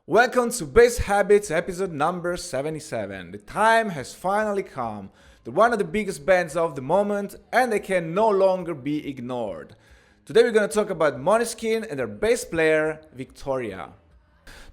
Welcome to Bass Habits episode number 77. The time has finally come. They're one of the biggest bands of the moment and they can no longer be ignored. Today we're going to talk about Maneskin and their bass player, Victoria.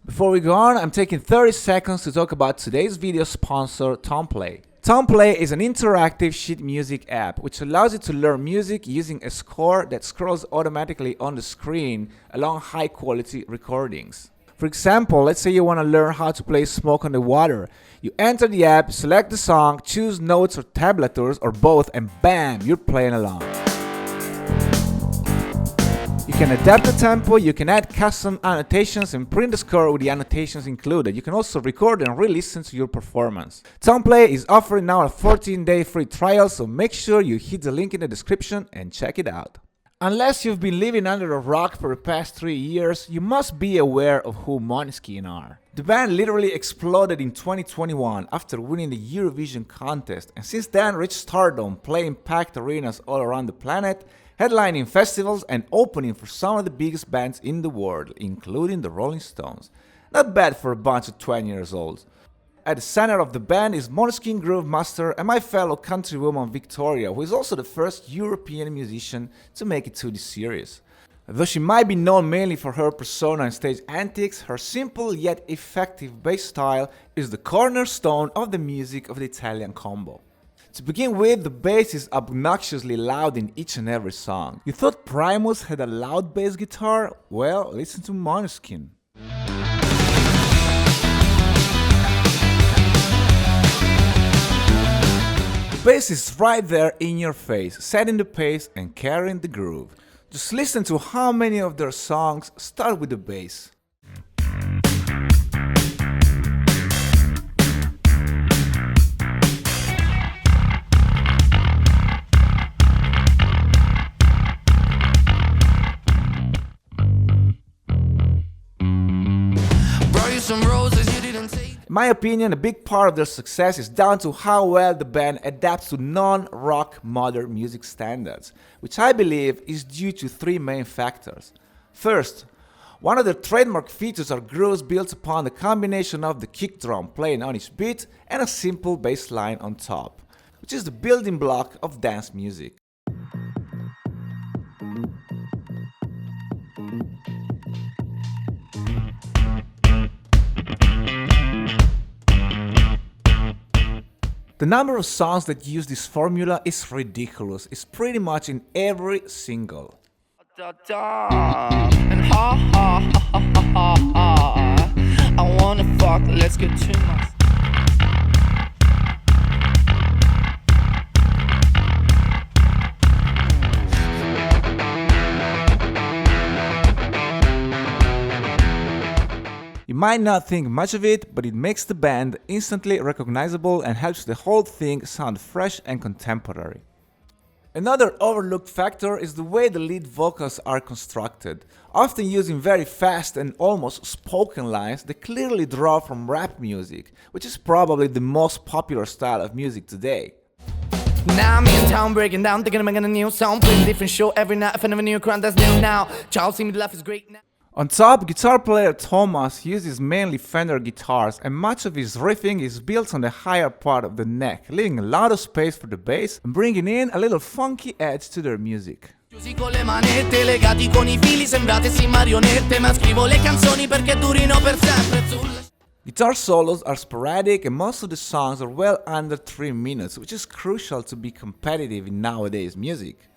Before we go on, I'm taking 30 seconds to talk about today's video sponsor, Tomplay. Tomplay is an interactive sheet music app which allows you to learn music using a score that scrolls automatically on the screen along high quality recordings. For example, let's say you want to learn how to play Smoke on the Water. You enter the app, select the song, choose notes or tablatures or both, and bam, you're playing along. You can adapt the tempo, you can add custom annotations and print the score with the annotations included. You can also record and re-listen to your performance. Tomplay is offering now a 14-day free trial, so make sure you hit the link in the description and check it out. Unless you've been living under a rock for the past 3 years, you must be aware of who Maneskin are. The band literally exploded in 2021 after winning the Eurovision contest, and since then reached stardom, playing packed arenas all around the planet, headlining festivals and opening for some of the biggest bands in the world, including the Rolling Stones. Not bad for a bunch of 20 years olds. At the center of the band is Maneskin Groove Master and my fellow countrywoman Victoria, who is also the first European musician to make it to this series. Though she might be known mainly for her persona and stage antics, her simple yet effective bass style is the cornerstone of the music of the Italian combo. To begin with, the bass is obnoxiously loud in each and every song. You thought Primus had a loud bass guitar? Well, listen to Maneskin. The bass is right there in your face, setting the pace and carrying the groove. Just listen to how many of their songs start with the bass. In my opinion, a big part of their success is down to how well the band adapts to non-rock modern music standards, which I believe is due to three main factors. First, one of their trademark features are grooves built upon the combination of the kick drum playing on each beat and a simple bass line on top, which is the building block of dance music. The number of songs that use this formula is ridiculous. It's pretty much in every single. I wanna fuck, let's get too much. You might not think much of it, but it makes the band instantly recognizable and helps the whole thing sound fresh and contemporary. Another overlooked factor is the way the lead vocals are constructed, often using very fast and almost spoken lines that clearly draw from rap music, which is probably the most popular style of music today. Now I'm in town breaking down, thinking I'm making a new song, playing a different show every night, I never knew a crowd that's new now. Child see me life is great now. On top, guitar player Thomas uses mainly Fender guitars and much of his riffing is built on the higher part of the neck, leaving a lot of space for the bass and bringing in a little funky edge to their music. Guitar solos are sporadic and most of the songs are well under 3 minutes, which is crucial to be competitive in nowadays music.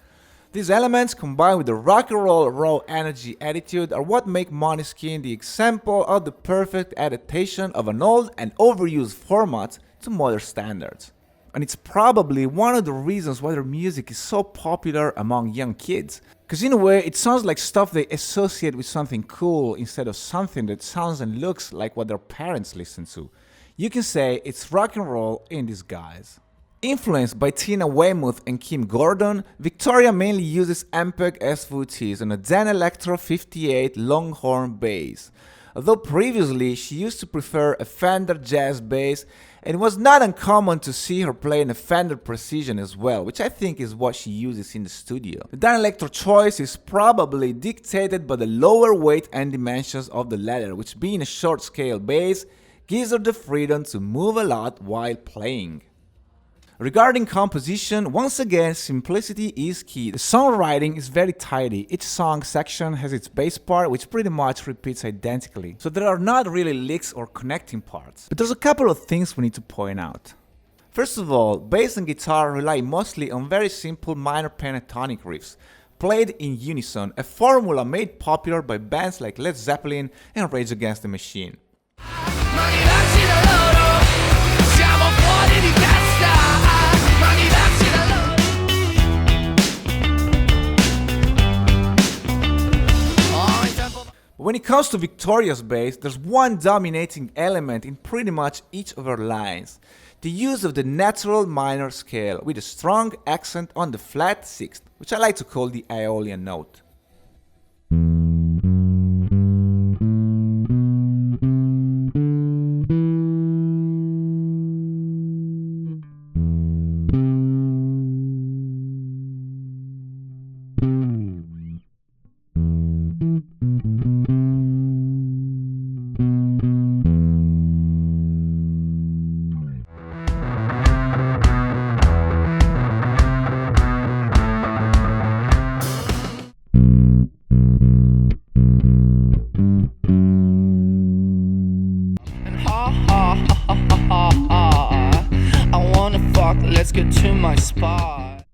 These elements, combined with the rock and roll raw energy attitude, are what make Maneskin the example of the perfect adaptation of an old and overused format to modern standards. And it's probably one of the reasons why their music is so popular among young kids. Because in a way, it sounds like stuff they associate with something cool instead of something that sounds and looks like what their parents listen to. You can say it's rock and roll in disguise. Influenced by Tina Weymouth and Kim Gordon, Victoria mainly uses MPEG SVTs on a Dan Electro 58 Longhorn bass. although previously she used to prefer a Fender Jazz bass, and it was not uncommon to see her playing a Fender Precision as well, which I think is what she uses in the studio. The Danelectro choice is probably dictated by the lower weight and dimensions of the latter, which being a short scale bass, gives her the freedom to move a lot while playing. Regarding composition, once again, simplicity is key. The songwriting is very tidy. Each song section has its bass part, which pretty much repeats identically. So there are not really licks or connecting parts. But there's a couple of things we need to point out. First of all, bass and guitar rely mostly on very simple minor pentatonic riffs, played in unison, a formula made popular by bands like Led Zeppelin and Rage Against the Machine. When it comes to Victoria's bass, there's one dominating element in pretty much each of her lines: the use of the natural minor scale with a strong accent on the flat sixth, which I like to call the Aeolian note. I wanna fuck, let's get to my spot.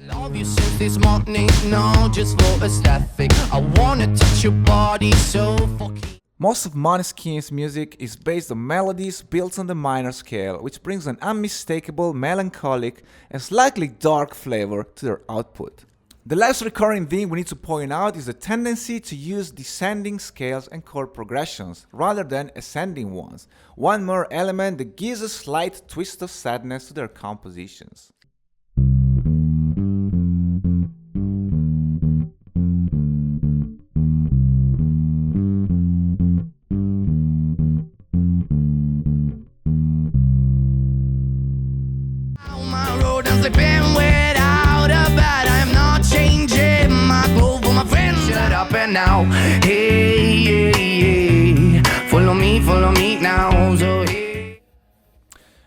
Love you since this morning, no, just for aesthetic. I wanna touch your body so fucking. Most of Maneskin's music is based on melodies built on the minor scale, which brings an unmistakable melancholic and slightly dark flavor to their output. The last recurring thing we need to point out is the tendency to use descending scales and chord progressions rather than ascending ones, one more element that gives a slight twist of sadness to their compositions. Now, hey, hey, hey, follow me now, so hey.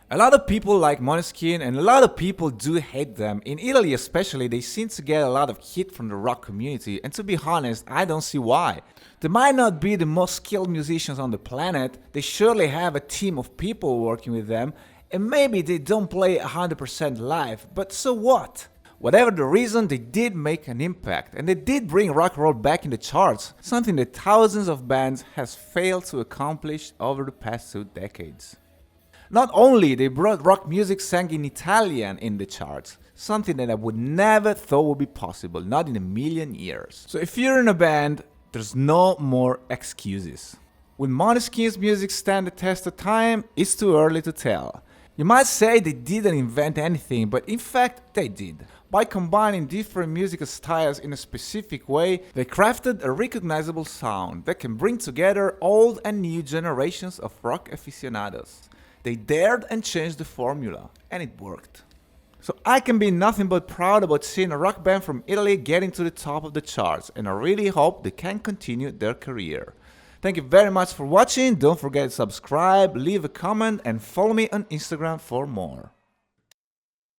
A lot of people like Maneskin and a lot of people do hate them. In Italy especially, they seem to get a lot of hate from the rock community, and to be honest, I don't see why. They might not be the most skilled musicians on the planet, they surely have a team of people working with them, and maybe they don't play 100% live, but so what? Whatever the reason, they did make an impact, and they did bring rock and roll back in the charts, something that thousands of bands has failed to accomplish over the past 2 decades. Not only they brought rock music sang in Italian in the charts, something that I would never thought would be possible, not in a million years. So if you're in a band, there's no more excuses. Will Maneskin's music stand the test of time? It's too early to tell. You might say they didn't invent anything, but in fact they did. By combining different musical styles in a specific way, they crafted a recognizable sound that can bring together old and new generations of rock aficionados. They dared and changed the formula, and it worked. So I can be nothing but proud about seeing a rock band from Italy getting to the top of the charts, and I really hope they can continue their career. Thank you very much for watching, don't forget to subscribe, leave a comment and follow me on Instagram for more.